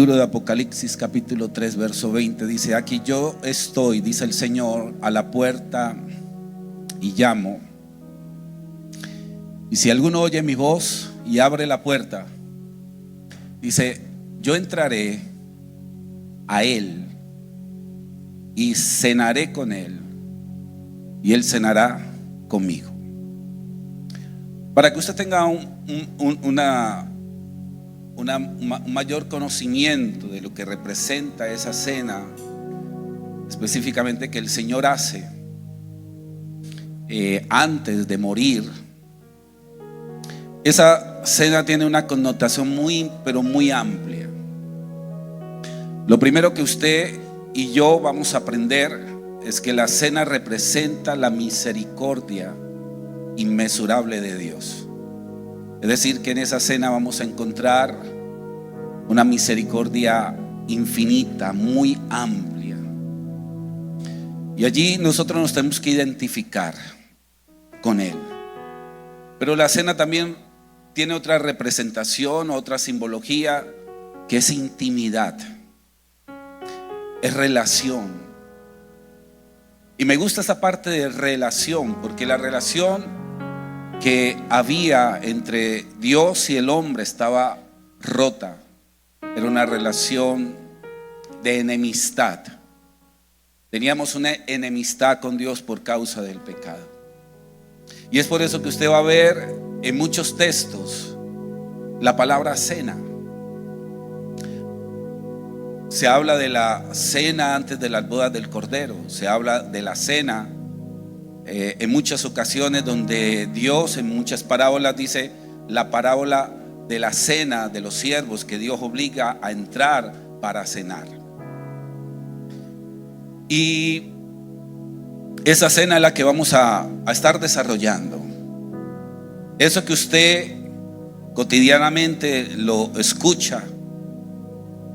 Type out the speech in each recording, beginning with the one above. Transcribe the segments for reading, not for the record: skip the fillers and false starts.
libro de Apocalipsis capítulo 3 verso 20 dice: aquí yo estoy, dice el Señor, a la puerta y llamo. Y si alguno oye mi voz y abre la puerta, dice, yo entraré a él y cenaré con él y él cenará conmigo. Para que usted tenga un mayor conocimiento de lo que representa esa cena, específicamente que el Señor hace antes de morir. Esa cena tiene una connotación pero muy amplia. Lo primero que usted y yo vamos a aprender es que la cena representa la misericordia inmesurable de Dios. Es decir, que en esa cena vamos a encontrar una misericordia infinita, muy amplia. Y allí nosotros nos tenemos que identificar con Él. Pero la cena también tiene otra representación, otra simbología, que es intimidad, es relación. Y me gusta esa parte de relación, porque la relación que había entre Dios y el hombre estaba rota. Era una relación de enemistad. Teníamos una enemistad con Dios por causa del pecado. Y es por eso que usted va a ver en muchos textos la palabra cena. Se habla de la cena antes de las bodas del Cordero. Se habla de la cena en muchas ocasiones, donde Dios en muchas parábolas dice la parábola de la cena de los siervos, que Dios obliga a entrar para cenar. Y esa cena es la que vamos a estar desarrollando. Eso que usted cotidianamente lo escucha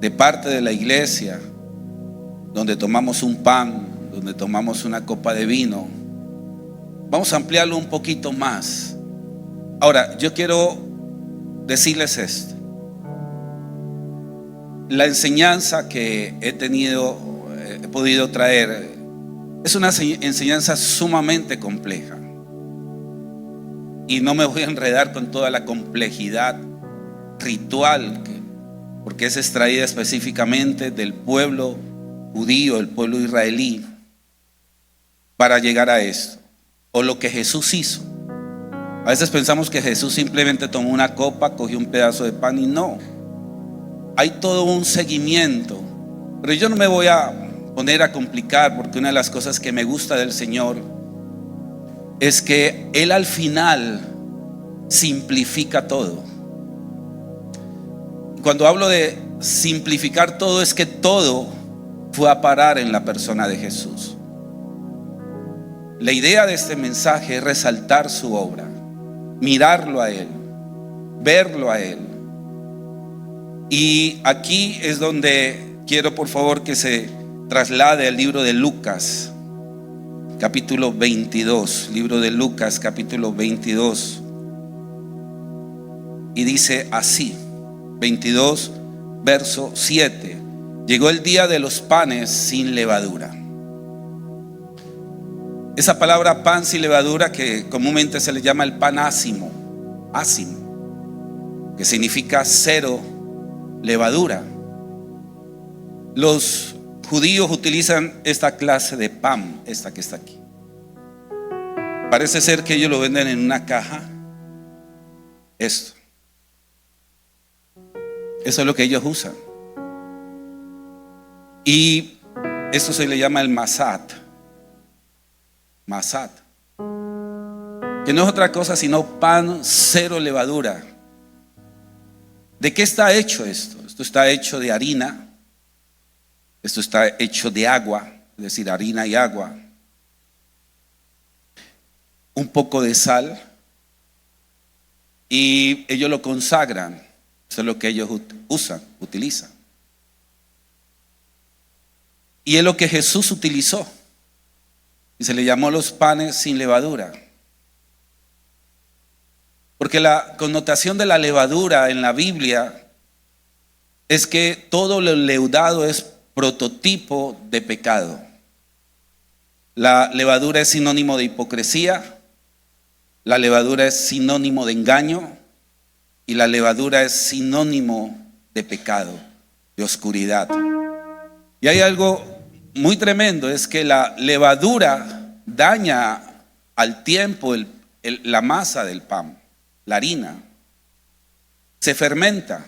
de parte de la iglesia, donde tomamos un pan, donde tomamos una copa de vino, vamos a ampliarlo un poquito más. Ahora, yo quiero decirles esto. La enseñanza que he podido traer, es una enseñanza sumamente compleja. Y no me voy a enredar con toda la complejidad ritual, porque es extraída específicamente del pueblo judío, el pueblo israelí, para llegar a esto, o lo que Jesús hizo. A veces pensamos que Jesús simplemente tomó una copa, cogió un pedazo de pan y no. Hay todo un seguimiento. Pero yo no me voy a poner a complicar, porque una de las cosas que me gusta del Señor es que Él al final simplifica todo. Cuando hablo de simplificar todo, es que todo fue a parar en la persona de Jesús. La idea de este mensaje es resaltar su obra, mirarlo a Él, verlo a Él. Y aquí es donde quiero, por favor, que se traslade al libro de Lucas, capítulo 22. Libro de Lucas, capítulo 22. Y dice así, 22, verso 7. Llegó el día de los panes sin levadura. Esa palabra pan sin levadura, que comúnmente se le llama el pan ácimo, que significa cero levadura. Los judíos utilizan esta clase de pan, esta que está aquí. Parece ser que ellos lo venden en una caja. Esto. Eso es lo que ellos usan. Y esto se le llama el masat, que no es otra cosa sino pan cero levadura. ¿De qué está hecho esto? Esto está hecho de harina. Esto está hecho de agua, es decir, harina y agua, un poco de sal, y ellos lo consagran. Eso es lo que ellos utilizan. Y es lo que Jesús utilizó, y se le llamó los panes sin levadura. Porque la connotación de la levadura en la Biblia es que todo lo leudado es prototipo de pecado. La levadura es sinónimo de hipocresía, la levadura es sinónimo de engaño y la levadura es sinónimo de pecado, de oscuridad. Y hay algo muy tremendo, es que la levadura daña al tiempo la masa del pan, la harina, se fermenta.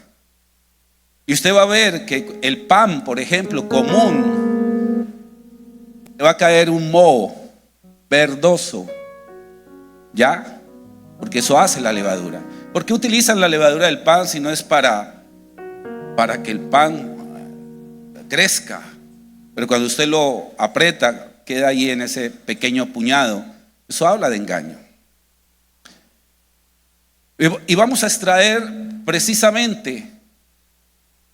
Y usted va a ver que el pan, por ejemplo, común, le va a caer un moho verdoso, ¿ya? Porque eso hace la levadura. ¿Por qué utilizan la levadura del pan si no es para que el pan crezca? Pero cuando usted lo aprieta, queda ahí en ese pequeño puñado. Eso habla de engaño. Y vamos a extraer precisamente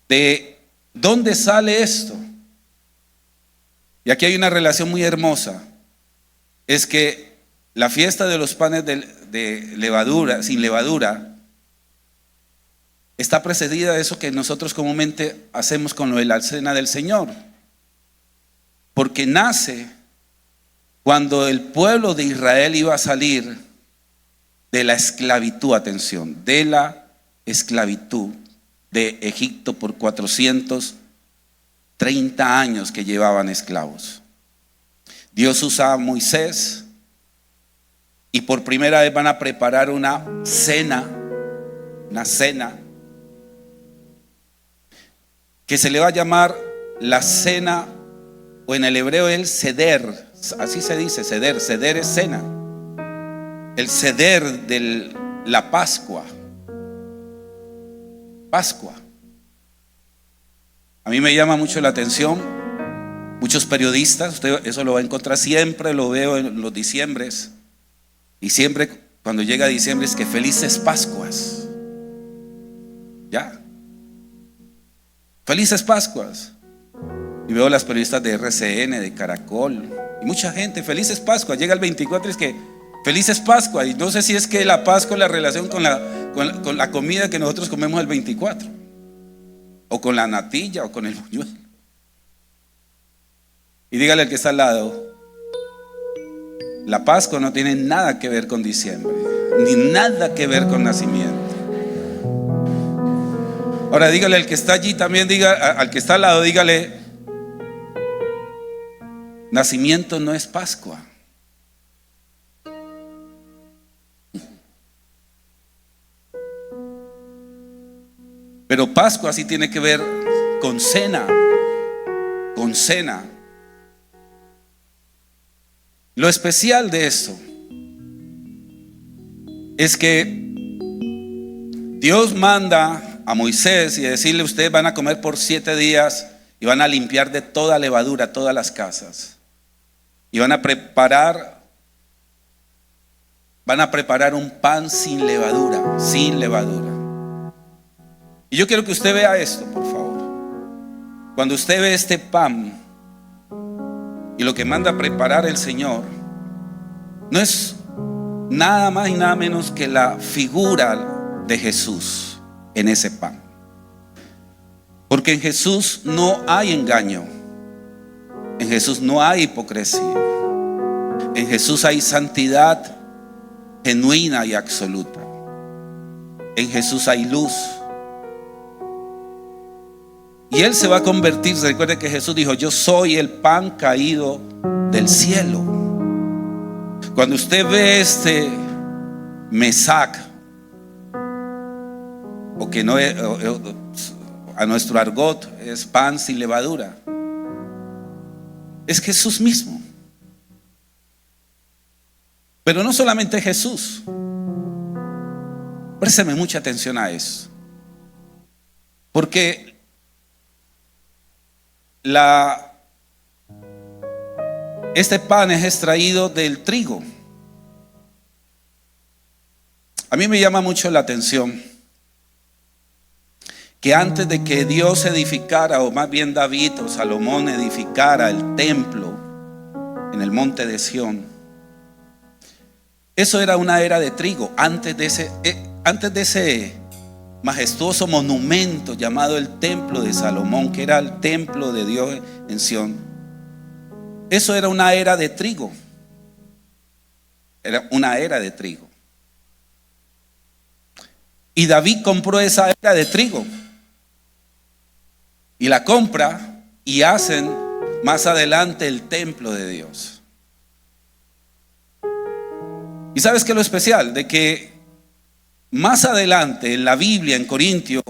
de dónde sale esto. Y aquí hay una relación muy hermosa. Es que la fiesta de los panes de levadura, sin levadura, está precedida de eso que nosotros comúnmente hacemos con lo de la cena del Señor. Porque nace cuando el pueblo de Israel iba a salir de la esclavitud, atención, de la esclavitud de Egipto por 430 años que llevaban esclavos. Dios usa a Moisés y por primera vez van a preparar una cena que se le va a llamar la cena, o en el hebreo el seder, así se dice, seder es cena, el seder de la Pascua. A mí me llama mucho la atención, muchos periodistas, usted eso lo va a encontrar siempre, lo veo en los diciembres, y siempre cuando llega diciembre es que felices Pascuas, ¿ya? Felices Pascuas. Y veo las periodistas de RCN, de Caracol, y mucha gente, felices Pascuas. Llega el 24 y es que felices Pascuas. Y no sé si es que la Pascua es la relación con la comida que nosotros comemos el 24, o con la natilla, o con el buñuelo. Y dígale al que está al lado, la Pascua no tiene nada que ver con diciembre, ni nada que ver con nacimiento. Ahora dígale al que está allí también, al que está al lado, dígale, nacimiento no es Pascua. Pero Pascua sí tiene que ver con cena, con cena. Lo especial de esto es que Dios manda a Moisés y decirle: ustedes van a comer por 7 días y van a limpiar de toda levadura todas las casas. Y van a preparar un pan sin levadura, sin levadura. Y yo quiero que usted vea esto, por favor. Cuando usted ve este pan y lo que manda a preparar el Señor, no es nada más y nada menos que la figura de Jesús en ese pan. Porque en Jesús no hay engaño, en Jesús no hay hipocresía, en Jesús hay santidad genuina y absoluta, en Jesús hay luz. Y Él se va a convertir. Recuerde que Jesús dijo: yo soy el pan caído del cielo. Cuando usted ve este mesac, o que no es, a nuestro argot es pan sin levadura, es Jesús mismo. Pero no solamente Jesús. Présteme mucha atención a eso, porque este pan es extraído del trigo. A mí me llama mucho la atención que antes de que Dios edificara, o más bien David o Salomón edificara el templo en el monte de Sión, eso era una era de trigo. Antes de ese majestuoso monumento llamado el Templo de Salomón, que era el templo de Dios en Sión. Eso era una era de trigo. Era una era de trigo. Y David compró esa era de trigo. Y la compra y hacen más adelante el templo de Dios. ¿Y sabes qué es lo especial? De que más adelante en la Biblia, en Corintios,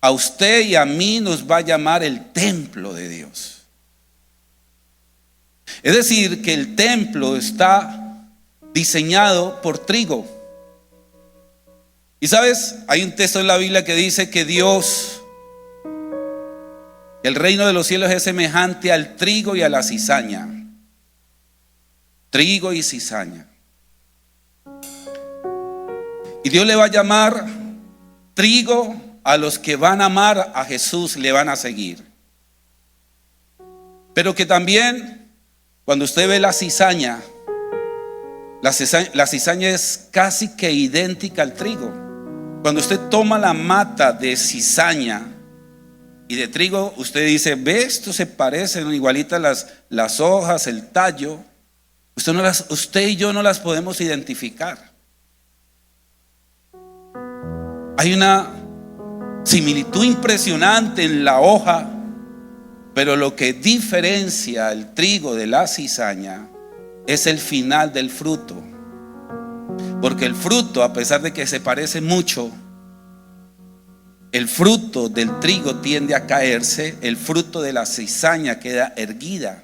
a usted y a mí nos va a llamar el templo de Dios. Es decir, que el templo está diseñado por trigo. Y sabes, hay un texto en la Biblia que dice que Dios, el reino de los cielos es semejante al trigo y a la cizaña. Trigo y cizaña. Y Dios le va a llamar trigo a los que van a amar a Jesús, le van a seguir. Pero que también, cuando usted ve la cizaña es casi que idéntica al trigo. Cuando usted toma la mata de cizaña y de trigo, usted dice, ve, esto se parecen igualitas las hojas, el tallo. Usted y yo no las podemos identificar. Hay una similitud impresionante en la hoja, pero lo que diferencia el trigo de la cizaña es el final del fruto. Porque el fruto, a pesar de que se parece mucho, el fruto del trigo tiende a caerse, el fruto de la cizaña queda erguida.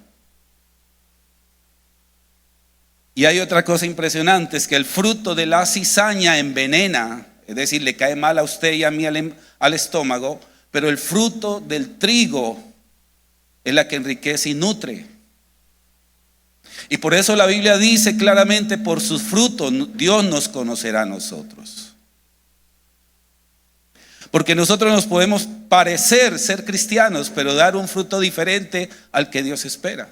Y hay otra cosa impresionante, es que el fruto de la cizaña envenena. Es decir, le cae mal a usted y a mí al estómago, pero el fruto del trigo es la que enriquece y nutre. Y por eso la Biblia dice claramente, por sus frutos Dios nos conocerá a nosotros. Porque nosotros nos podemos parecer ser cristianos, pero dar un fruto diferente al que Dios espera.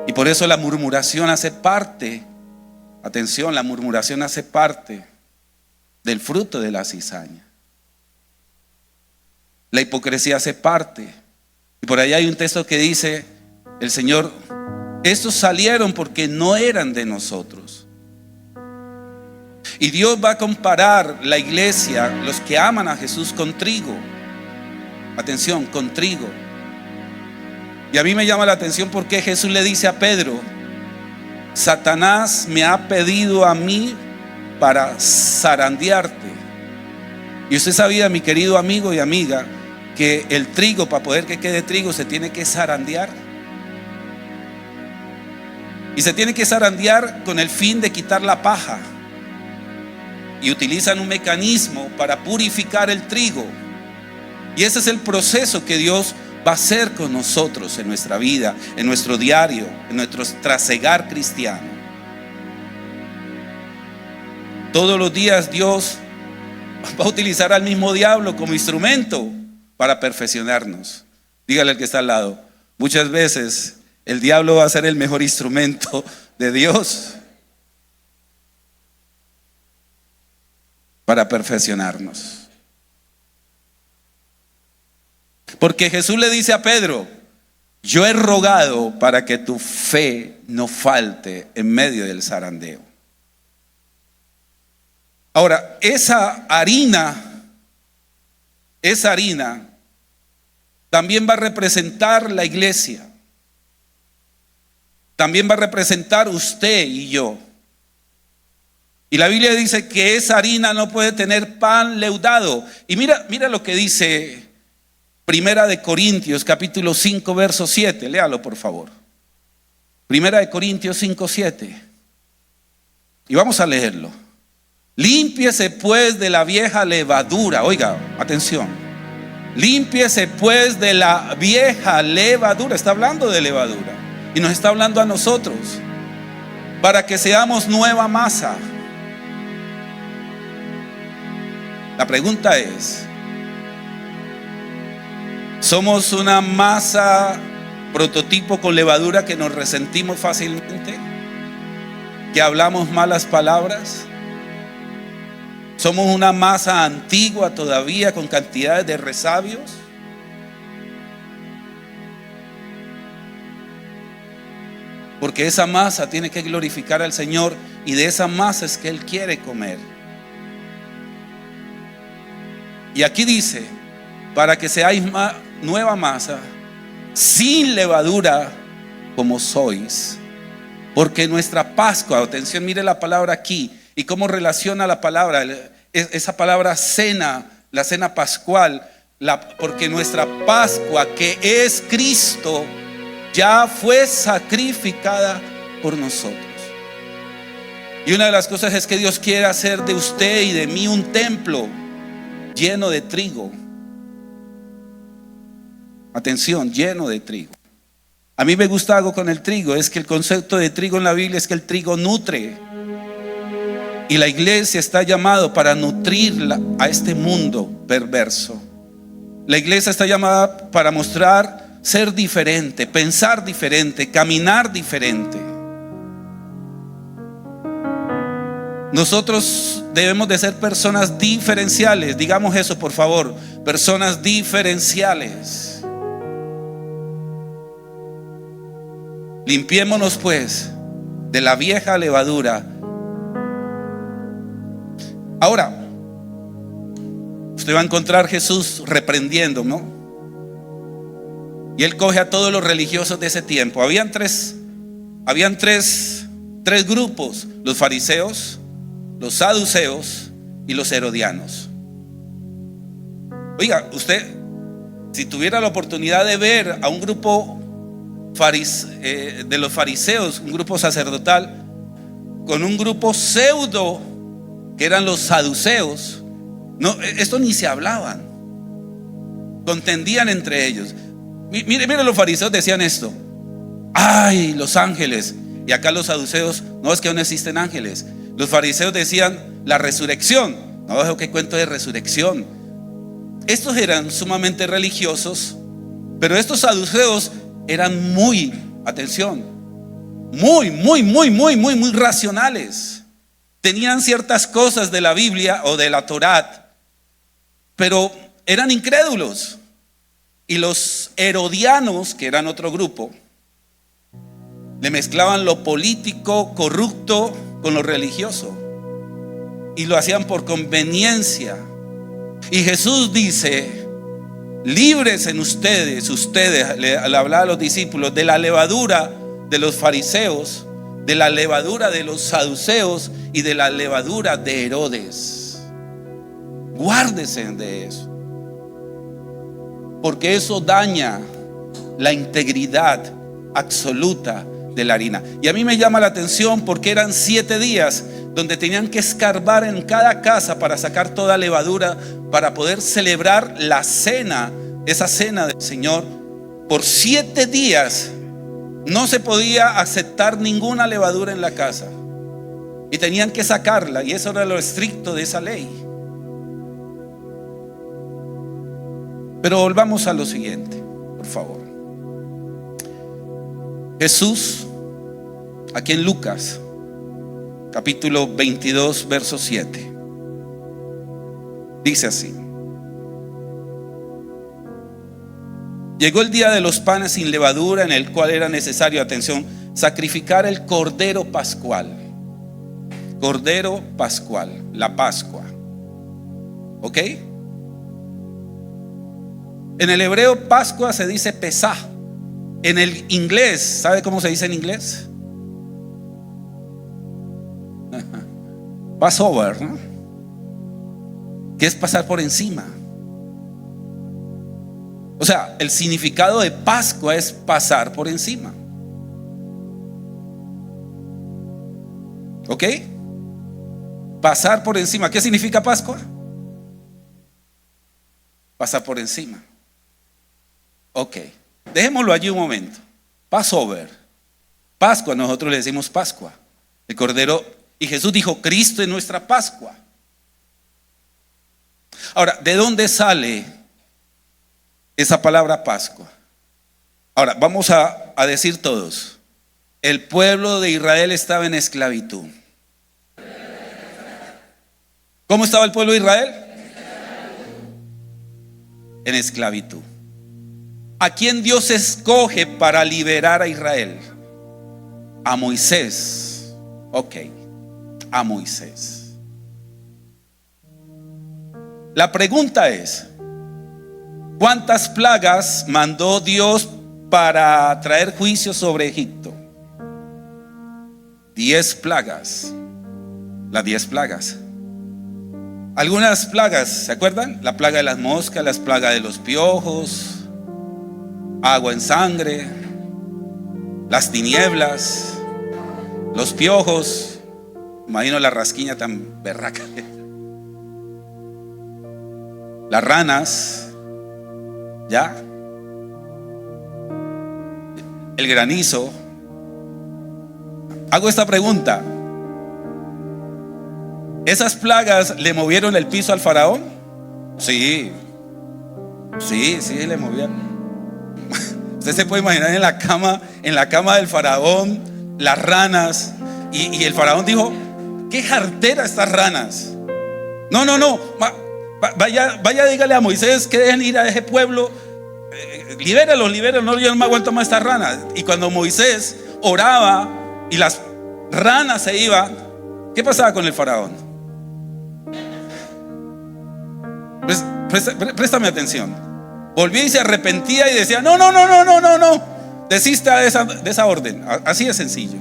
Y por eso la murmuración hace parte. Atención, la murmuración hace parte del fruto de la cizaña. La hipocresía hace parte. Y por ahí hay un texto que dice el Señor, estos salieron porque no eran de nosotros. Y Dios va a comparar la iglesia, los que aman a Jesús, con trigo. Atención, con trigo. Y a mí me llama la atención porque Jesús le dice a Pedro, Satanás me ha pedido a mí para zarandearte. Y usted sabía, mi querido amigo y amiga, que el trigo, para poder que quede trigo, se tiene que zarandear. Y se tiene que zarandear con el fin de quitar la paja. Y utilizan un mecanismo para purificar el trigo. Y ese es el proceso que Dios va a hacer con nosotros en nuestra vida, en nuestro diario, en nuestro trasegar cristiano. Todos los días Dios va a utilizar al mismo diablo como instrumento para perfeccionarnos. Dígale al que está al lado, muchas veces el diablo va a ser el mejor instrumento de Dios para perfeccionarnos. Porque Jesús le dice a Pedro, yo he rogado para que tu fe no falte en medio del zarandeo. Ahora, esa harina también va a representar la iglesia. También va a representar usted y yo. Y la Biblia dice que esa harina no puede tener pan leudado. Y mira lo que dice Primera de Corintios, capítulo 5, verso 7. Léalo, por favor. Primera de Corintios 5, 7. Y vamos a leerlo. Límpiese pues de la vieja levadura. Oiga, atención. Límpiese pues de la vieja levadura. Está hablando de levadura. Y nos está hablando a nosotros. Para que seamos nueva masa. La pregunta es, ¿somos una masa prototipo con levadura que nos resentimos fácilmente? ¿Que hablamos malas palabras? Somos una masa antigua todavía con cantidades de resabios. Porque esa masa tiene que glorificar al Señor y de esa masa es que Él quiere comer. Y aquí dice, para que seáis nueva masa, sin levadura como sois. Porque nuestra Pascua, atención, mire la palabra aquí y cómo relaciona la palabra, esa palabra cena, la cena pascual, porque nuestra Pascua, que es Cristo, ya fue sacrificada por nosotros. Y una de las cosas es que Dios quiere hacer de usted y de mí un templo lleno de trigo. Atención, lleno de trigo. A mí me gusta algo con el trigo, es que el concepto de trigo en la Biblia es que el trigo nutre. Y la iglesia está llamada para nutrir a este mundo perverso. La iglesia está llamada para mostrar ser diferente, pensar diferente, caminar diferente. Nosotros debemos de ser personas diferenciales. Digamos eso, por favor. Personas diferenciales. Limpiémonos pues de la vieja levadura. Ahora, usted va a encontrar a Jesús reprendiendo, ¿no? Y Él coge a todos los religiosos de ese tiempo. Habían tres grupos: los fariseos, los saduceos y los herodianos. Oiga, usted, si tuviera la oportunidad de ver a un grupo de los fariseos, un grupo sacerdotal, con un grupo pseudo que eran los saduceos, no, esto ni se hablaban, contendían entre ellos. Mire, los fariseos decían esto: ay, los ángeles. Y acá los saduceos: no, es que no existen ángeles. Los fariseos decían la resurrección. No, ¿qué cuento de resurrección? Estos eran sumamente religiosos, pero estos saduceos eran muy, atención, muy racionales. Tenían ciertas cosas de la Biblia o de la Torá, pero eran incrédulos. Y los herodianos, que eran otro grupo, le mezclaban lo político, corrupto, con lo religioso, y lo hacían por conveniencia. Y Jesús dice: libres en ustedes, le hablaba a los discípulos, de la levadura de los fariseos, de la levadura de los saduceos y de la levadura de Herodes. Guárdese de eso, porque eso daña la integridad absoluta de la harina. Y a mí me llama la atención porque eran 7 días donde tenían que escarbar en cada casa para sacar toda levadura, para poder celebrar la cena, esa cena del Señor. Por 7 días no se podía aceptar ninguna levadura en la casa y tenían que sacarla, y eso era lo estricto de esa ley. Pero volvamos a lo siguiente, por favor. Jesús, aquí en Lucas capítulo 22 verso 7, dice así: llegó el día de los panes sin levadura, en el cual era necesario, atención, sacrificar el cordero pascual. Cordero pascual, la Pascua. ¿Ok? En el hebreo Pascua se dice Pesaj. En el inglés, ¿sabe cómo se dice en inglés? Passover, ¿no? Que es pasar por encima. O sea, el significado de Pascua es pasar por encima. ¿Ok? Pasar por encima. ¿Qué significa Pascua? Pasar por encima. Ok, dejémoslo allí un momento. Passover, Pascua, nosotros le decimos Pascua, el Cordero. Y Jesús dijo: Cristo es nuestra Pascua. Ahora, ¿de dónde sale esa palabra Pascua? Ahora, vamos a decir todos: el pueblo de Israel estaba en esclavitud. ¿Cómo estaba el pueblo de Israel? En esclavitud. ¿A quién Dios escoge para liberar a Israel? A Moisés. Ok, a Moisés. La pregunta es: ¿cuántas plagas mandó Dios para traer juicio sobre Egipto? 10 plagas. Las 10 plagas. Algunas plagas, ¿se acuerdan? La plaga de las moscas, las plagas de los piojos, agua en sangre, las tinieblas, los piojos. Imagino la rasquiña tan berraca. Las ranas, ¿ya? El granizo. Hago esta pregunta: ¿esas plagas le movieron el piso al faraón? Sí, le movieron. Usted se puede imaginar en la cama del faraón, las ranas, y el faraón dijo: qué jartera estas ranas. No, vaya, dígale a Moisés que dejen ir a ese pueblo, libéralos, no, yo no me aguanto más estas ranas. Y cuando Moisés oraba y las ranas se iban, ¿qué pasaba con el faraón? Préstame atención. Volvía y se arrepentía y decía: no, desista de esa orden. Así de sencillo.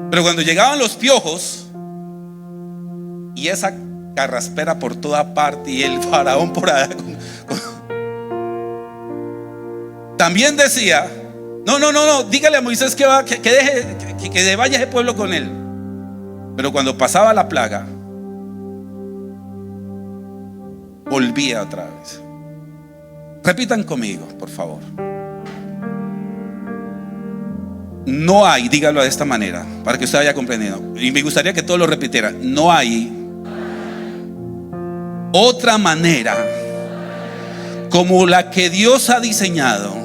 Pero cuando llegaban los piojos y esa carraspera por toda parte y el faraón por allá también decía: no, dígale a Moisés que vaya ese pueblo con él. Pero cuando pasaba la plaga, volvía otra vez. Repitan conmigo, por favor. No hay, dígalo de esta manera para que usted vaya comprendiendo, y me gustaría que todos lo repitieran: no hay otra manera como la que Dios ha diseñado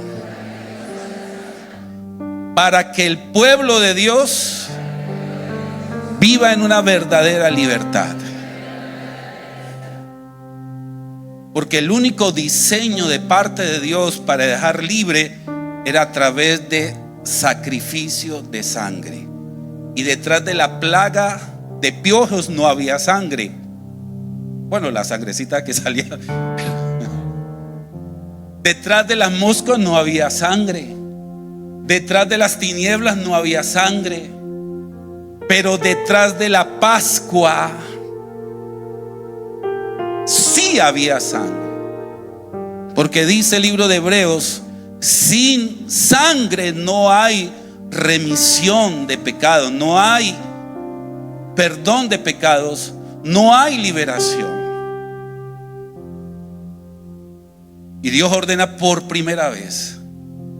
para que el pueblo de Dios viva en una verdadera libertad. Porque el único diseño de parte de Dios para dejar libre era a través de sacrificio de sangre. Y detrás de la plaga de piojos no había sangre. Bueno, la sangrecita que salía. Detrás de las moscas no había sangre. Detrás de las tinieblas no había sangre. Pero detrás de la Pascua sí había sangre. Porque dice el libro de Hebreos: sin sangre no hay remisión de pecados, no hay perdón de pecados, no hay liberación. Y Dios ordena por primera vez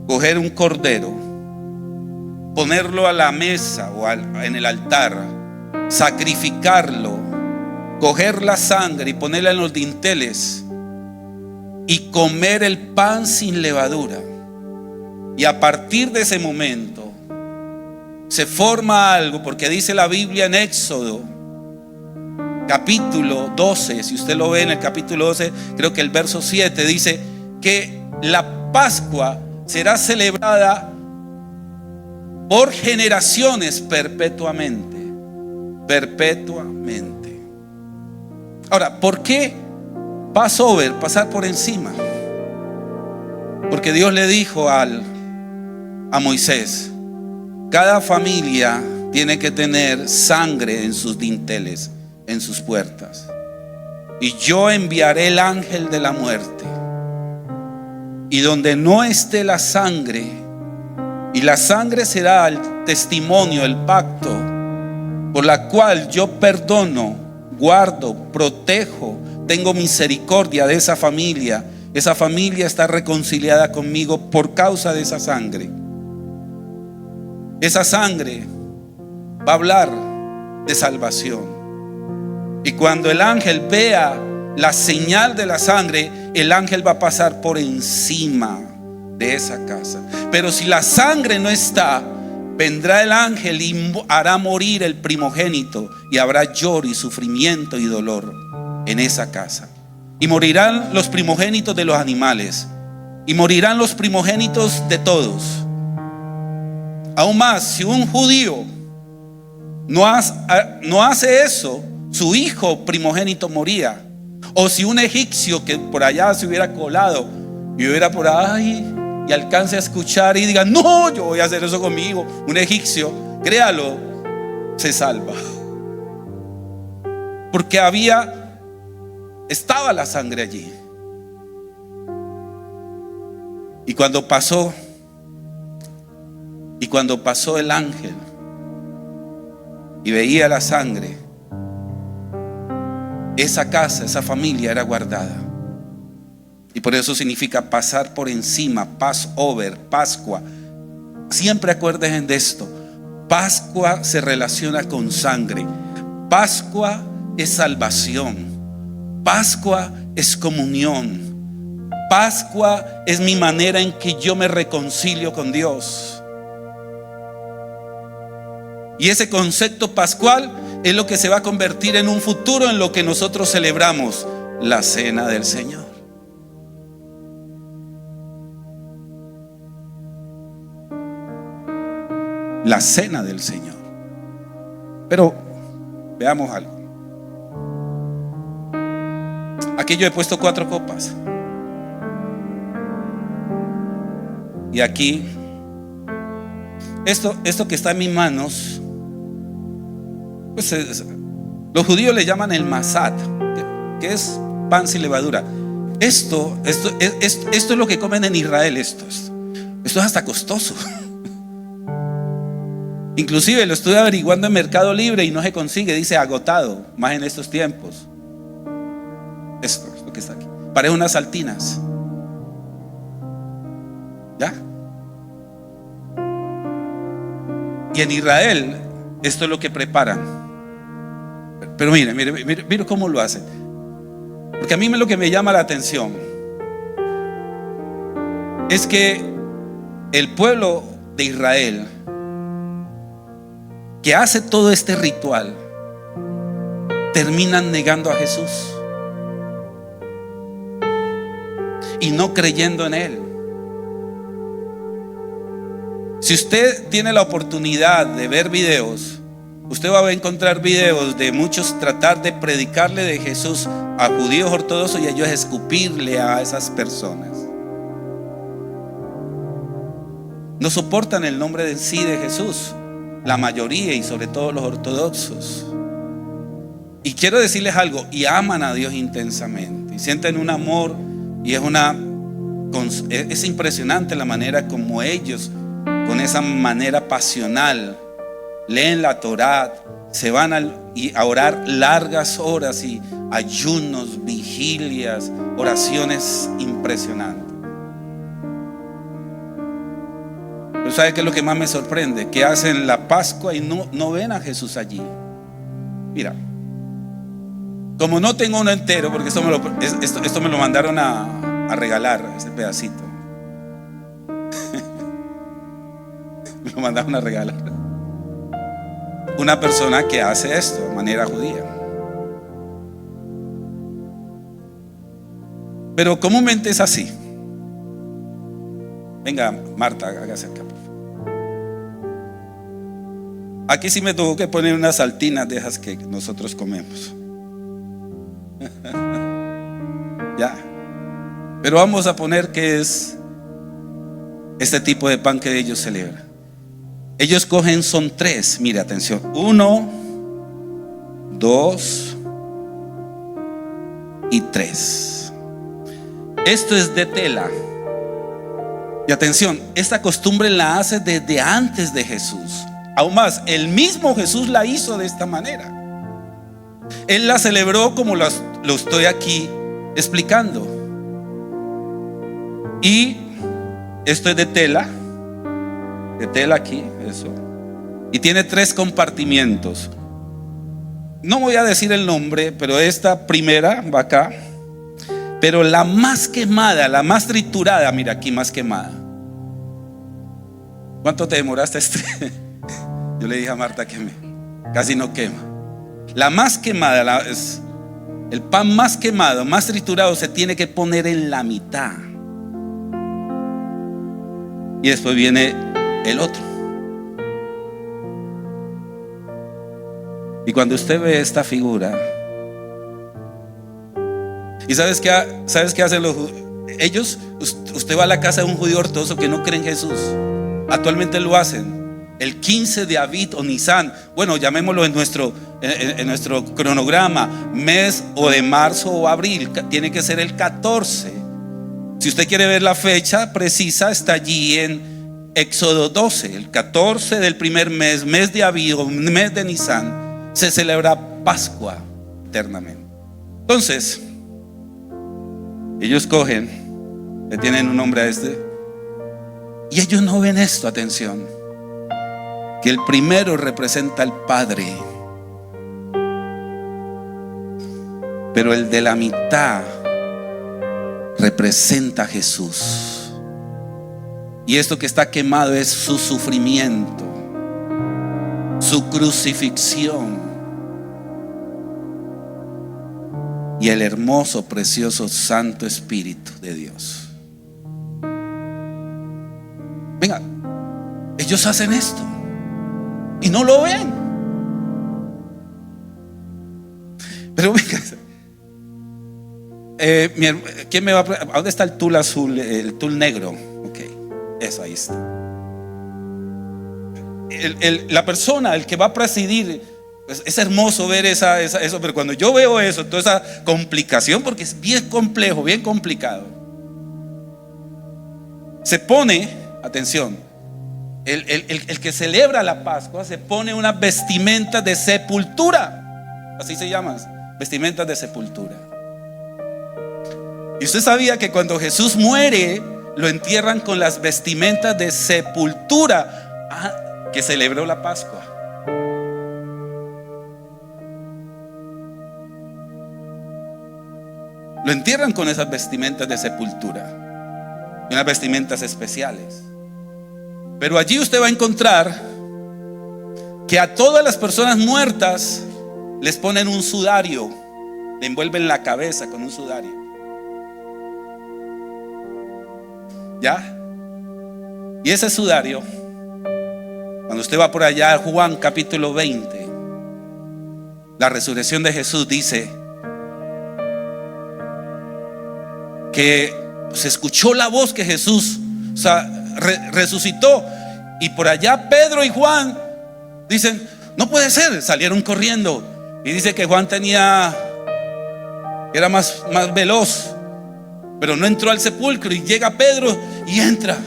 coger un cordero, ponerlo a la mesa o en el altar, sacrificarlo, coger la sangre y ponerla en los dinteles y comer el pan sin levadura. Y a partir de ese momento se forma algo, porque dice la Biblia en Éxodo capítulo 12, si usted lo ve en el capítulo 12, creo que el verso 7 dice que la Pascua será celebrada por generaciones perpetuamente. Ahora, ¿por qué Passover? Pasar por encima. Porque Dios le dijo a Moisés: cada familia tiene que tener sangre en sus dinteles, en sus puertas. Y yo enviaré el ángel de la muerte. Y donde no esté la sangre, y la sangre será el testimonio, el pacto, por la cual yo perdono, guardo, protejo, tengo misericordia de esa familia. Esa familia está reconciliada conmigo por causa de esa sangre. Esa sangre va a hablar de salvación. Y cuando el ángel vea la señal de la sangre, el ángel va a pasar por encima de esa casa. Pero si la sangre no está, vendrá el ángel y hará morir el primogénito, y habrá lloro y sufrimiento y dolor en esa casa. Y morirán los primogénitos de los animales, y morirán los primogénitos de todos. Aún más, si un judío no hace eso, su hijo primogénito moría. O si un egipcio que por allá se hubiera colado y hubiera por ahí y alcance a escuchar y diga: no, yo voy a hacer eso conmigo, un egipcio, créalo, se salva. Porque estaba la sangre allí. Y cuando pasó el ángel y veía la sangre, esa casa, esa familia era guardada. Y por eso significa pasar por encima, Passover, Pascua. Siempre acuérdense de esto. Pascua se relaciona con sangre. Pascua es salvación. Pascua es comunión. Pascua es mi manera en que yo me reconcilio con Dios. Y ese concepto pascual es lo que se va a convertir en un futuro en lo que nosotros celebramos, la cena del Señor. La cena del Señor. Pero veamos algo. Aquí yo he puesto 4 copas. Y aquí, esto que está en mis manos, pues los judíos le llaman el masat, que es pan sin levadura. Esto es lo que comen en Israel. Esto es hasta costoso. Inclusive lo estuve averiguando en Mercado Libre y no se consigue, dice agotado, más en estos tiempos. Esto es lo que está aquí. Parece unas saltinas. ¿Ya? Y en Israel esto es lo que preparan. Pero mire cómo lo hacen. Porque a mí lo que me llama la atención es que el pueblo de Israel, que hace todo este ritual, terminan negando a Jesús y no creyendo en Él. Si usted tiene la oportunidad de ver videos, usted va a encontrar videos de muchos tratar de predicarle de Jesús a judíos ortodoxos y a ellos escupirle a esas personas. No soportan el nombre en sí de Jesús, la mayoría, y sobre todo los ortodoxos. Y quiero decirles algo: y aman a Dios intensamente y sienten un amor, y es impresionante la manera como ellos, con esa manera pasional, leen la Torá, se van a orar largas horas y ayunos, vigilias, oraciones impresionantes. Pero ¿sabe qué es lo que más me sorprende? Que hacen la Pascua y no ven a Jesús allí. Mira, como no tengo uno entero, porque esto me lo mandaron a regalar, ese pedacito. Me lo mandaron a regalar. Una persona que hace esto de manera judía. Pero comúnmente es así. Venga, Marta, hágase acá. Aquí sí me tuvo que poner unas saltinas de esas que nosotros comemos. Ya. Pero vamos a poner que es este tipo de pan que ellos celebran. Ellos cogen, son 3. Mire, atención: 1, 2 y 3. Esto es de tela. Y atención, esta costumbre la hace desde antes de Jesús. Aún más, el mismo Jesús la hizo de esta manera. Él la celebró como lo estoy aquí explicando. Y esto es de tela aquí, eso. Y tiene 3 compartimientos. No voy a decir el nombre, pero esta primera va acá. Pero la más quemada, la más triturada, mira aquí, más quemada. ¿Cuánto te demoraste, Yo le dije a Marta que casi no quema. La más quemada, el pan más quemado, más triturado, se tiene que poner en la mitad. Y después viene el otro. Y cuando usted ve esta figura, ¿y sabes qué hacen los ellos? Usted va a la casa de un judío ortodoxo que no cree en Jesús. Actualmente lo hacen el 15 de Aviv o Nisan. Bueno, llamémoslo en nuestro cronograma, mes o de marzo o abril. Tiene que ser el 14. Si usted quiere ver la fecha precisa, está allí en Éxodo 12. El 14 del primer mes, mes de Aviv o mes de Nisan, se celebra Pascua eternamente. Entonces, ellos cogen, le tienen un nombre a este, y ellos no ven esto, atención, que el primero representa al Padre, pero el de la mitad representa a Jesús. Y esto que está quemado es su sufrimiento, su crucifixión y el hermoso, precioso, santo Espíritu de Dios. Venga, ellos hacen esto y no lo ven. Pero venga, ¿quién me va a dónde está el tul azul, el tul negro? Ok, eso ahí está. La persona, el que va a presidir, pues es hermoso ver eso, pero cuando yo veo eso, toda esa complicación, porque es bien complejo, bien complicado, se pone, atención, el que celebra la Pascua se pone unas vestimentas de sepultura, así se llaman, vestimentas de sepultura. Y usted sabía que cuando Jesús muere, lo entierran con las vestimentas de sepultura que celebró la Pascua. Lo entierran con esas vestimentas de sepultura, unas vestimentas especiales. Pero allí usted va a encontrar que a todas las personas muertas les ponen un sudario, le envuelven la cabeza con un sudario. ¿Ya? Y ese sudario, cuando usted va por allá a Juan capítulo 20, la resurrección de Jesús, dice que se escuchó la voz que Jesús, resucitó, y por allá Pedro y Juan dicen: no puede ser, salieron corriendo. Y dice que Juan era más veloz, pero no entró al sepulcro, y llega Pedro y entra,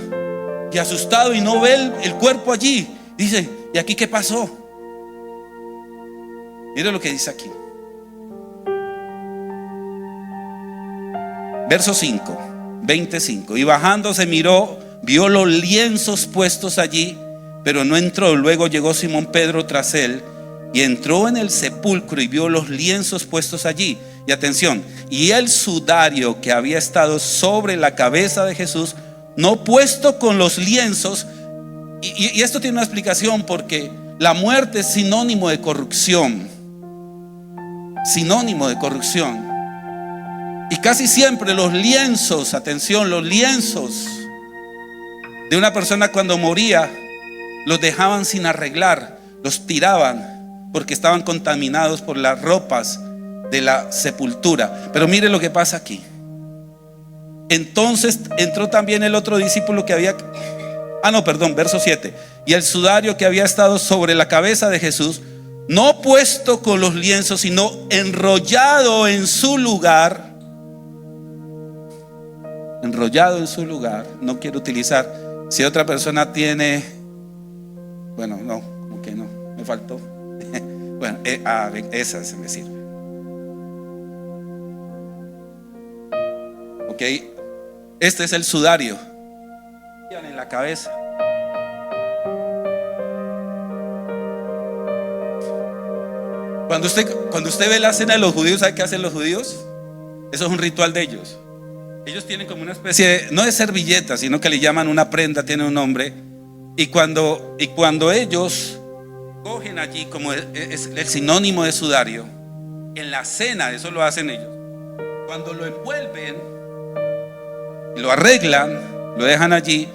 y asustado, y no ve el cuerpo allí. Dice: ¿y aquí qué pasó? Mire lo que dice aquí. Verso 5, 25. Y bajándose miró, vio los lienzos puestos allí, pero no entró. Luego llegó Simón Pedro tras él y entró en el sepulcro y vio los lienzos puestos allí. Y atención, y el sudario que había estado sobre la cabeza de Jesús, no puesto con los lienzos. Y esto tiene una explicación, porque la muerte es sinónimo de corrupción. Sinónimo de corrupción. Y casi siempre los lienzos, atención, los lienzos de una persona cuando moría, los dejaban sin arreglar, los tiraban, porque estaban contaminados por las ropas de la sepultura. Pero mire lo que pasa aquí. Entonces entró también el otro discípulo que había, verso 7. Y el sudario que había estado sobre la cabeza de Jesús, no puesto con los lienzos, sino enrollado en su lugar. Enrollado en su lugar. No quiero utilizar. Si otra persona tiene, bueno, no, como que no, me faltó. Bueno, esa se me sirve. Ok, este es el sudario en la cabeza. Cuando usted ve la cena de los judíos, ¿sabe qué hacen los judíos? Eso es un ritual de ellos. Ellos tienen como una especie de, no de servilleta, sino que le llaman una prenda, tiene un nombre, Y cuando ellos cogen allí, como es el sinónimo de sudario, en la cena, eso lo hacen ellos, cuando lo envuelven, lo arreglan, lo dejan allí,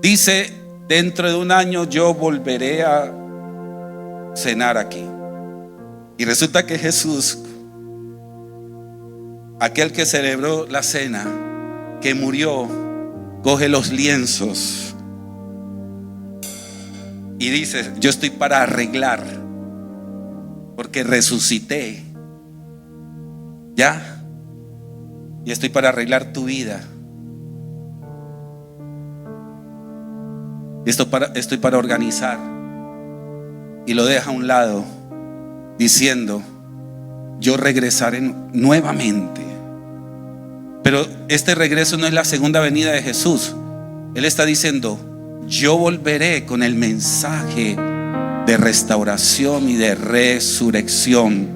dice: dentro de un año yo volveré a cenar aquí. Y resulta que Jesús, aquel que celebró la cena, que murió, coge los lienzos y dice: yo estoy para arreglar, porque resucité, ¿ya? Y estoy para arreglar tu vida. Estoy para organizar. Y lo deja a un lado, diciendo: yo regresaré nuevamente. Pero este regreso no es la segunda venida de Jesús. Él está diciendo: yo volveré con el mensaje de restauración y de resurrección,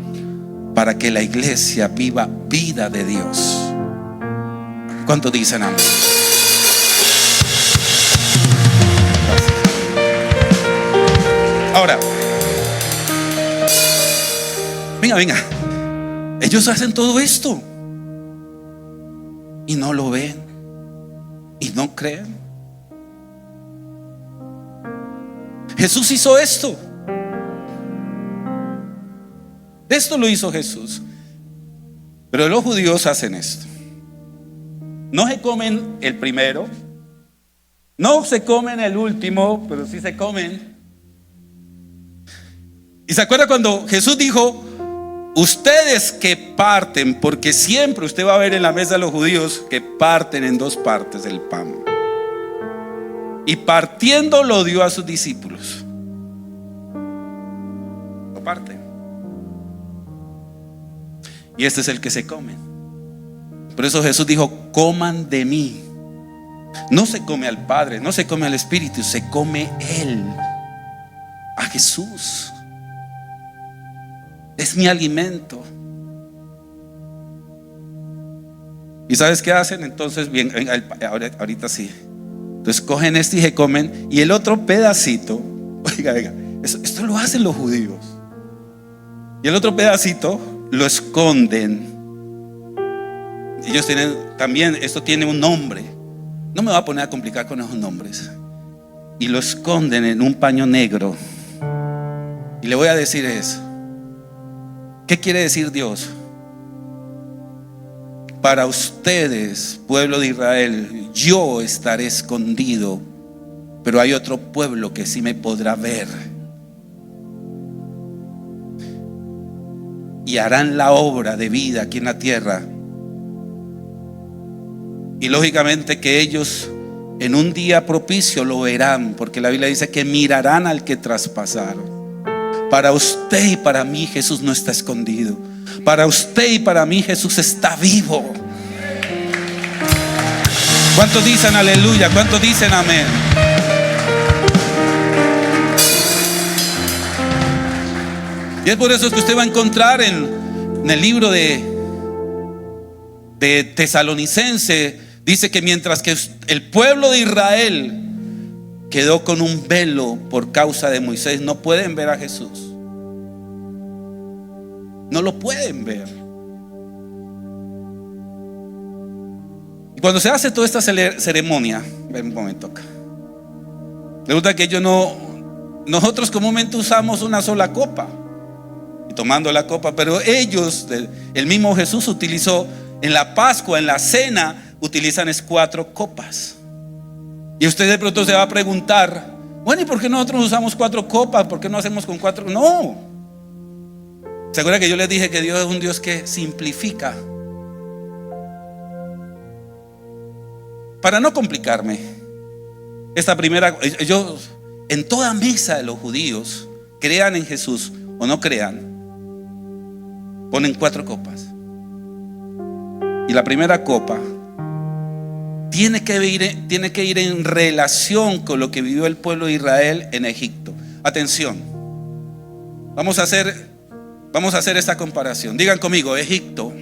para que la iglesia viva vida de Dios. ¿Cuántos dicen amén? Ahora, venga. Ellos hacen todo esto y no lo ven y no creen. Jesús hizo esto. Esto lo hizo Jesús. Pero los judíos hacen esto. No se comen el primero, no se comen el último, pero sí se comen. ¿Y se acuerda cuando Jesús dijo: ustedes que parten? Porque siempre usted va a ver en la mesa de los judíos que parten en dos partes el pan. Y partiendo lo dio a sus discípulos. Lo parten. Y este es el que se come. Por eso Jesús dijo: coman de mí. No se come al Padre, no se come al Espíritu, se come Él, a Jesús. Es mi alimento. ¿Y sabes qué hacen? Entonces, bien, ahorita sí. Entonces cogen este y se comen. Y el otro pedacito, oiga, esto lo hacen los judíos. Y el otro pedacito lo esconden. Ellos tienen también, esto tiene un nombre. No me voy a poner a complicar con esos nombres. Y lo esconden en un paño negro. Y le voy a decir eso. ¿Qué quiere decir Dios? Para ustedes, pueblo de Israel, yo estaré escondido, pero hay otro pueblo que sí me podrá ver. Y harán la obra de vida aquí en la tierra. Y lógicamente que ellos en un día propicio lo verán, porque la Biblia dice que mirarán al que traspasaron. Para usted y para mí Jesús no está escondido. Para usted y para mí Jesús está vivo. ¿Cuántos dicen aleluya? ¿Cuántos dicen amén? Y es por eso que usted va a encontrar en el libro de Tesalonicense, dice que mientras que el pueblo de Israel quedó con un velo por causa de Moisés, no pueden ver a Jesús. No lo pueden ver. Y cuando se hace toda esta ceremonia, ven un momento acá. Resulta que nosotros comúnmente usamos una sola copa, y tomando la copa, pero ellos, el mismo Jesús utilizó en la Pascua, en la cena, utilizan 4 copas. Y usted de pronto se va a preguntar: bueno, ¿y por qué nosotros usamos 4 copas? ¿Por qué no hacemos con 4? No. ¿Se acuerda que yo les dije que Dios es un Dios que simplifica? Para no complicarme, esta primera, ellos en toda mesa de los judíos, crean en Jesús o no crean, ponen 4 copas. Y la primera copa tiene que ir en relación con lo que vivió el pueblo de Israel en Egipto. Atención, vamos a hacer esta comparación. Digan conmigo: Egipto.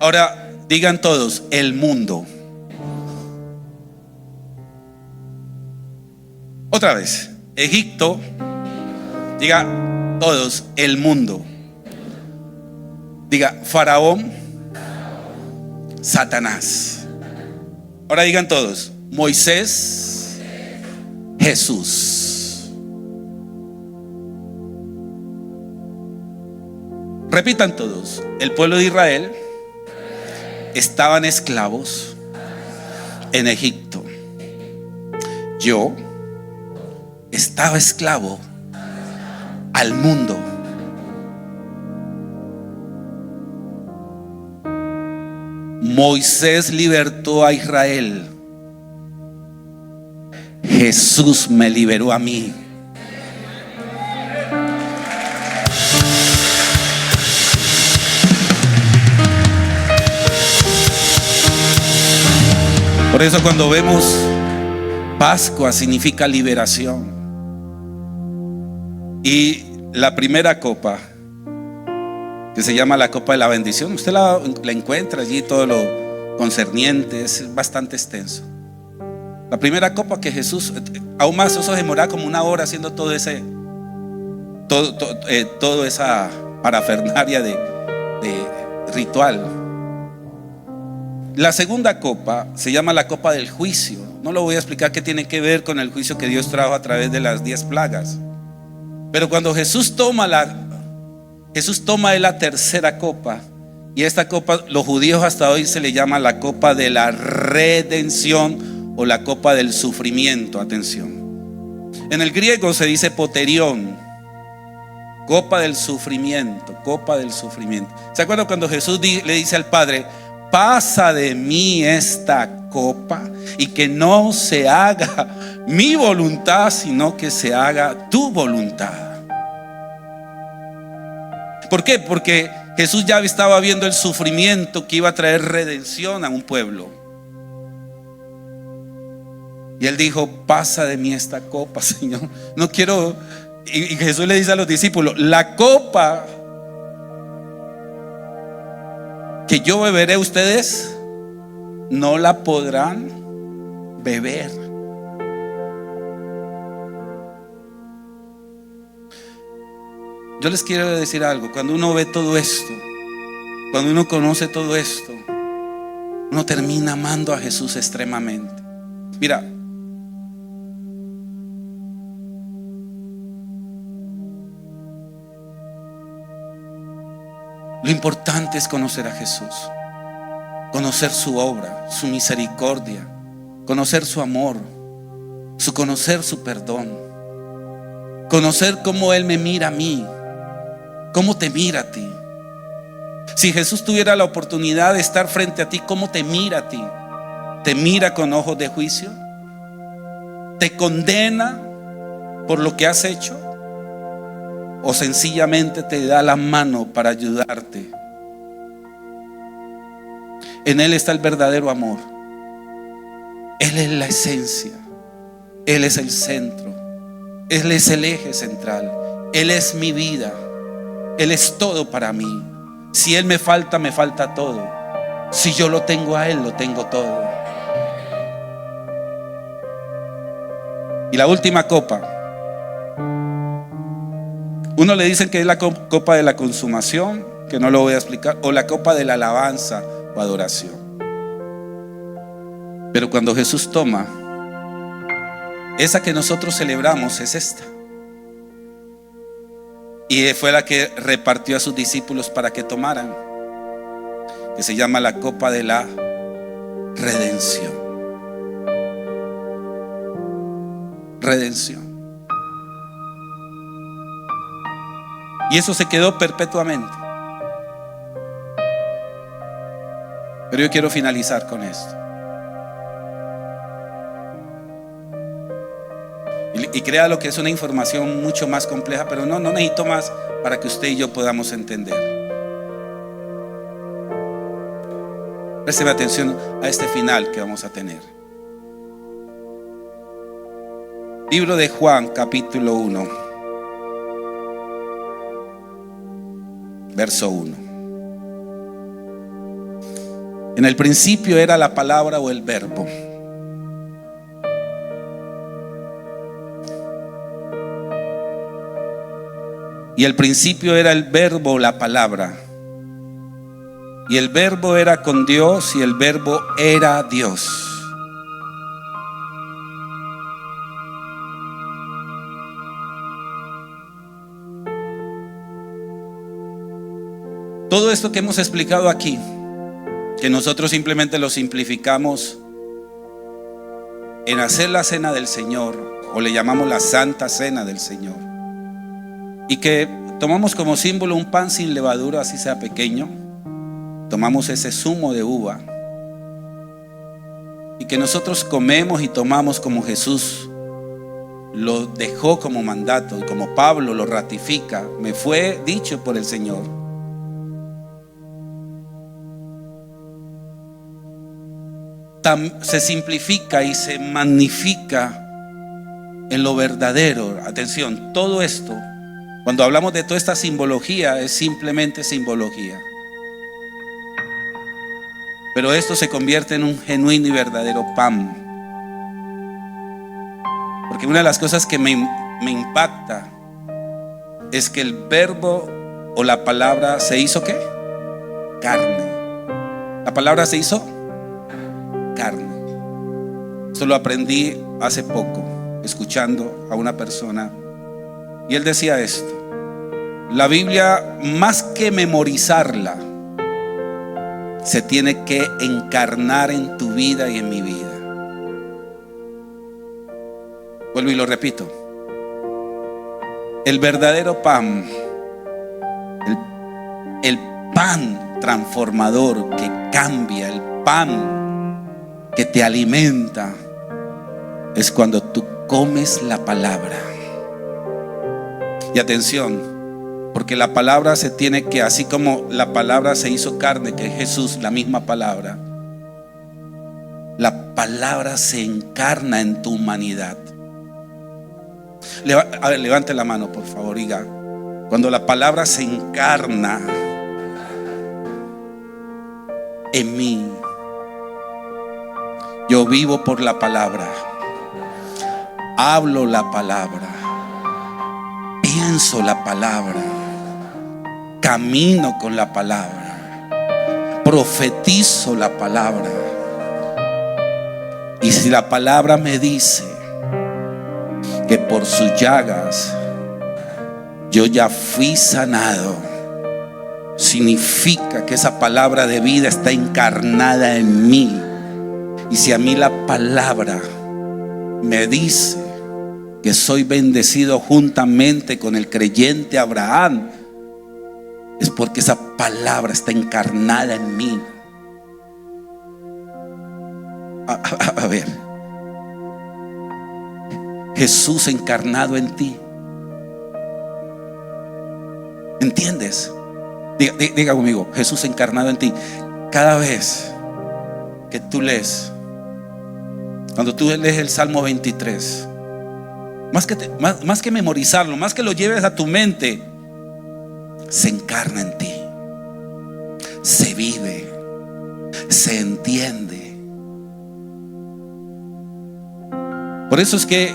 Ahora digan todos: el mundo. Otra vez. Egipto. Diga todos, el mundo. Diga Faraón, Satanás. Ahora digan todos, Moisés, Jesús. Repitan todos, el pueblo de Israel estaban esclavos en Egipto. Yo estaba esclavo al mundo. Moisés libertó a Israel. Jesús me liberó a mí. Por eso cuando vemos Pascua significa liberación. Y la primera copa, que se llama la copa de la bendición, usted la encuentra allí, todo lo concerniente, es bastante extenso. La primera copa que Jesús, aún más, eso demoraba como una hora haciendo toda esa parafernalia de ritual. La segunda copa se llama la copa del juicio. No lo voy a explicar qué tiene que ver con el juicio que Dios trajo a través de las 10 plagas. Pero cuando Jesús toma de la tercera copa, y esta copa los judíos hasta hoy se le llama la copa de la redención o la copa del sufrimiento. Atención, en el griego se dice poterión, copa del sufrimiento, copa del sufrimiento. ¿Se acuerdan cuando Jesús le dice al Padre: pasa de mí esta copa y que no se haga mi voluntad, sino que se haga tu voluntad? ¿Por qué? Porque Jesús ya estaba viendo el sufrimiento que iba a traer redención a un pueblo. Y él dijo: pasa de mí esta copa, Señor. No quiero. Y Jesús le dice a los discípulos: la copa que yo beberé, ustedes no la podrán beber. Yo les quiero decir algo. Cuando uno ve todo esto, cuando uno conoce todo esto, uno termina amando a Jesús extremadamente. Mira, lo importante es conocer a Jesús, conocer su obra, su misericordia, conocer su amor, conocer su perdón, conocer cómo Él me mira a mí, cómo te mira a ti. Si Jesús tuviera la oportunidad de estar frente a ti, ¿cómo te mira a ti? ¿Te mira con ojos de juicio? ¿Te condena por lo que has hecho? ¿O sencillamente te da la mano para ayudarte? En Él está el verdadero amor. Él es la esencia. Él es el centro. Él es el eje central. Él es mi vida. Él es todo para mí. Si Él me falta todo. Si yo lo tengo a Él, lo tengo todo. Y la última copa, uno le dicen que es la copa de la consumación, que no lo voy a explicar, o la copa de la alabanza o adoración. Pero cuando Jesús toma, esa que nosotros celebramos es esta. Y fue la que repartió a sus discípulos para que tomaran, que se llama la copa de la redención. Redención. Y eso se quedó perpetuamente. Pero yo quiero finalizar con esto. Y créalo que es una información mucho más compleja, pero no necesito más para que usted y yo podamos entender. Présteme atención a este final que vamos a tener. Libro de Juan, capítulo 1, verso 1. En el principio era la palabra o el verbo. Y el principio era el verbo, la palabra. Y el verbo era con Dios y el verbo era Dios. Todo esto que hemos explicado aquí, que nosotros simplemente lo simplificamos en hacer la cena del Señor, o le llamamos la Santa Cena del Señor, y que tomamos como símbolo un pan sin levadura, así sea pequeño, tomamos ese zumo de uva, y que nosotros comemos y tomamos como Jesús lo dejó como mandato, y como Pablo lo ratifica, me fue dicho por el Señor. Se simplifica y se magnifica en lo verdadero. Atención, todo esto, cuando hablamos de toda esta simbología, es simplemente simbología. Pero esto se convierte en un genuino y verdadero pan. Porque una de las cosas que me impacta es que el verbo o la palabra se hizo ¿qué? Carne. La palabra se hizo carne. Esto lo aprendí hace poco, escuchando a una persona, y él decía esto: la Biblia, más que memorizarla, se tiene que encarnar en tu vida y en mi vida. Vuelvo y lo repito: el verdadero pan, el pan transformador que cambia, el pan que te alimenta, es cuando tú comes la palabra. Y atención, porque la palabra se tiene que, así como la palabra se hizo carne, que es Jesús, la misma palabra, la palabra se encarna en tu humanidad. A ver, levante la mano, por favor, diga: cuando la palabra se encarna en mí, yo vivo por la palabra, hablo la palabra, pienso la palabra, camino con la palabra, profetizo la palabra. Y si la palabra me dice que por sus llagas yo ya fui sanado, significa que esa palabra de vida está encarnada en mí. Y si a mí la palabra me dice que soy bendecido juntamente con el creyente Abraham, es porque esa palabra está encarnada en mí. A ver, Jesús encarnado en ti. ¿Entiendes? Diga conmigo: Jesús encarnado en ti. Cada vez que tú lees, cuando tú lees el Salmo 23, más que memorizarlo, más que lo lleves a tu mente, se encarna en ti, se vive, se entiende. Por eso es que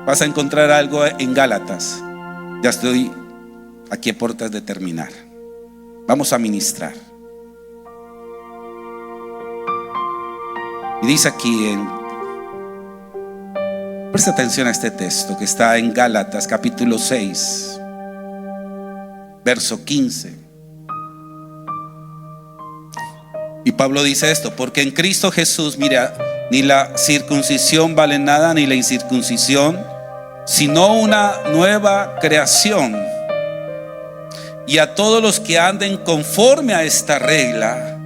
vas a encontrar algo en Gálatas. Ya estoy aquí a puertas de terminar. Vamos a ministrar. Y dice aquí, presta atención a este texto que está en Gálatas capítulo 6, verso 15. Y Pablo dice esto: porque en Cristo Jesús, mira, ni la circuncisión vale nada, ni la incircuncisión, sino una nueva creación. Y a todos los que anden conforme a esta regla,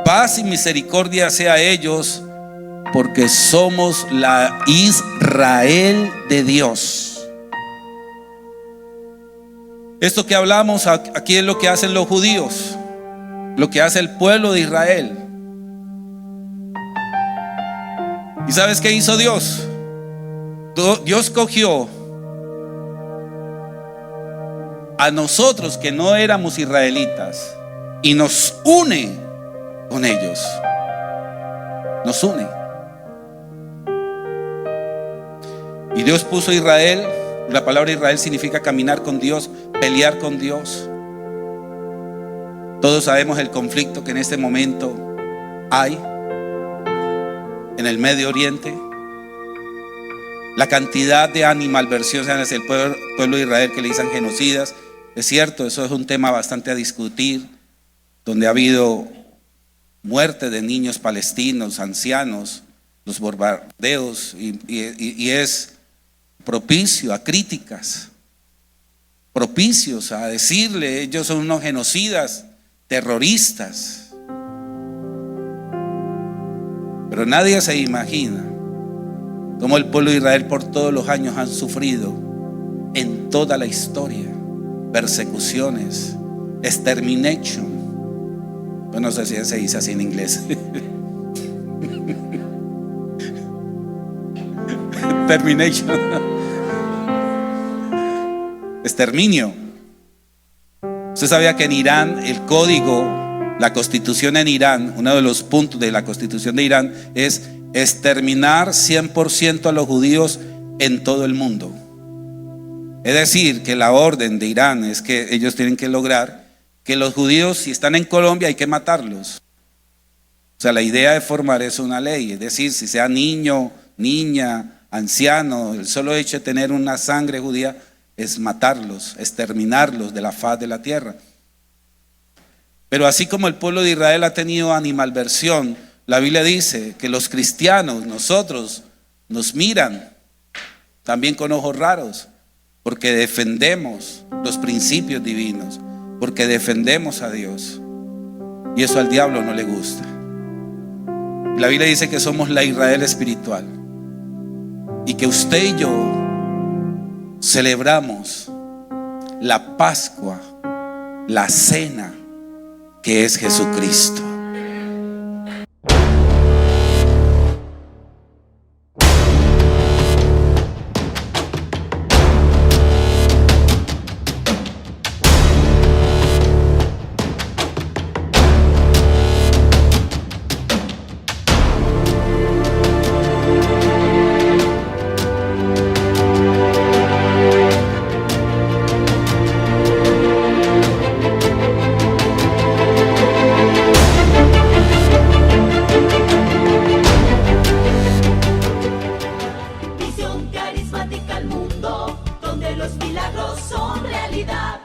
paz y misericordia sea a ellos, porque somos la Israel de Dios. Esto que hablamos aquí es lo que hacen los judíos, lo que hace el pueblo de Israel. ¿Y sabes qué hizo Dios? Dios cogió a nosotros que no éramos israelitas y nos une con ellos. Nos une. Y Dios puso a Israel La palabra Israel significa caminar con Dios, pelear con Dios. Todos sabemos el conflicto que en este momento hay en el Medio Oriente. La cantidad de animalversión hacia el pueblo de Israel, que le dicen genocidas. Es cierto, eso es un tema bastante a discutir, donde ha habido muerte de niños palestinos, ancianos, los bombardeos, y es propicio a críticas, propicios a decirle, ellos son unos genocidas, terroristas. Pero nadie se imagina cómo el pueblo de Israel por todos los años han sufrido en toda la historia persecuciones, extermination. Bueno, no sé si se dice así en inglés. Termination. Exterminio. Usted sabía que en Irán el código, la constitución en Irán, uno de los puntos de la constitución de Irán es exterminar 100% a los judíos en todo el mundo. Es decir, que la orden de Irán es que ellos tienen que lograr que los judíos, si están en Colombia, hay que matarlos. O sea, la idea de formar es una ley, es decir, si sea niño, niña, anciano, el solo hecho de tener una sangre judía es matarlos, exterminarlos de la faz de la tierra. Pero así como el pueblo de Israel ha tenido animalversión, la Biblia dice que los cristianos, nosotros, nos miran también con ojos raros, porque defendemos los principios divinos, porque defendemos a Dios, y eso al diablo no le gusta. La Biblia dice que somos la Israel espiritual, y que usted y yo celebramos la Pascua, la cena que es Jesucristo. Visión carismática al mundo, donde los milagros son realidad.